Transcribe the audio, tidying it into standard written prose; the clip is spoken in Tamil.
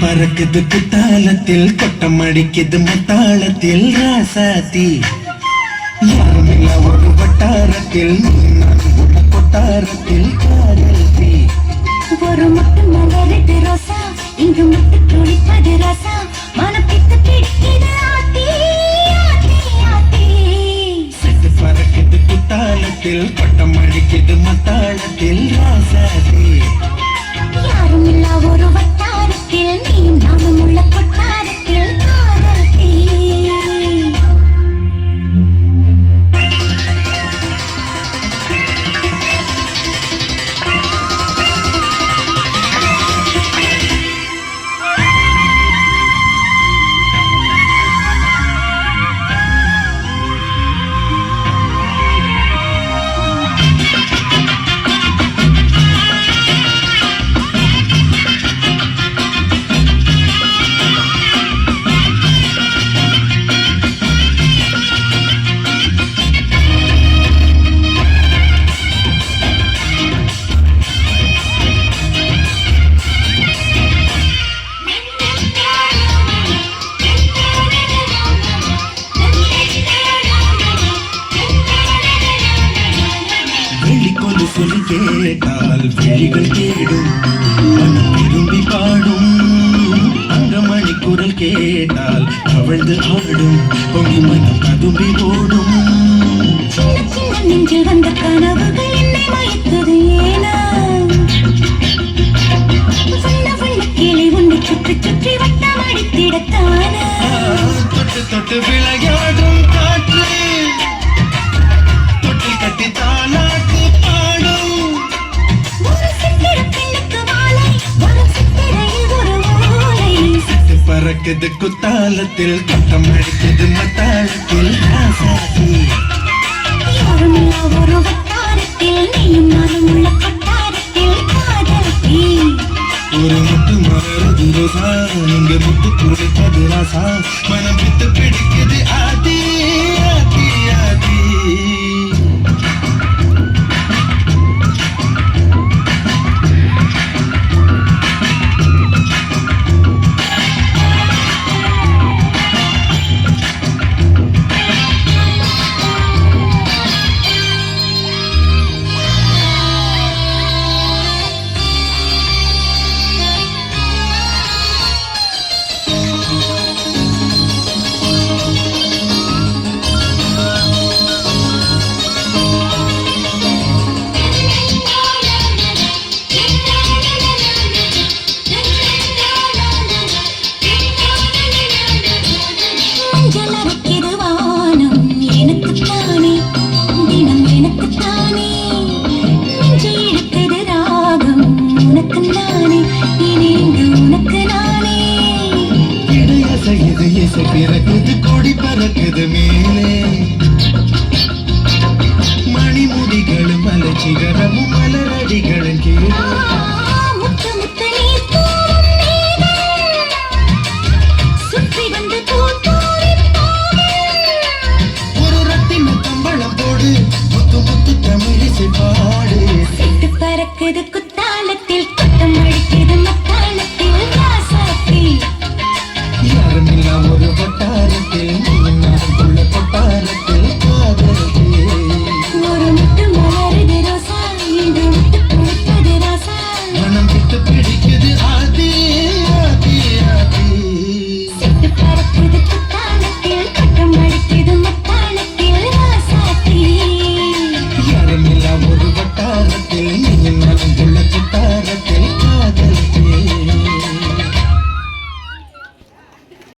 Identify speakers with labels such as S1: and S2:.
S1: பறக்குது குத்தாலத்தில் கொட்டம் அடிக்குது மத்தாளத்தில் ராசாத்தி யாருமில்ல ஒரு வட்டாரத்தில் கொட்டாரத்தில் காதல்தி
S2: ஒரு மட்டும் மலருது ரோசா இங்கு மட்டும் துளிப்பது ரசா மனப்பித்து பிடிக்குது ஆத்தி ஆத்தி ஆத்தி
S1: சிட்டு பறக்குது குத்தாலத்தில் கொட்டம் அடிக்குது மத்தாளத்தில் ராசாத்தி
S2: யாருமில்ல ஒரு வட்டாரத்தில் நீயும் நானும் உள்ள கொட்டாரத்தில் காதல்தி
S1: சொல்லி கேட்டால் விழிகள் தேடும் மனம் விரும்பி பாடும் அங்கமணி குரல் கேட்டால் கவழ்ந்து ஆடும் பொங்கி மனம் கதும்பி ஓடும்
S2: சின்ன சின்ன நெஞ்சில் வந்த கனவுகள் என்னை மயக்குது ஏனா வண்ண வண்ண கிளி உன்னை சுற்றி சுற்றி வட்டம் அடித்திடத்தானா
S1: தொட்டு தொட்டு விளையாடும் காற்று தொட்டி கட்டி தாலாட்டு பறக்குது குத்தாலத்தில் கொட்டம் அடிக்குது மத்தாளத்தில் ராசாத்தி
S2: யாருமில்ல ஒரு வட்டாரத்தில் நீயும் நானும் உள்ள கொட்டாரத்தில் காதல்தி
S1: ஒரு முட்டு மலருது ரோசா நீங்க முட்டு துளைப்பது ராசா மனம் விட்டு பிடிக்குது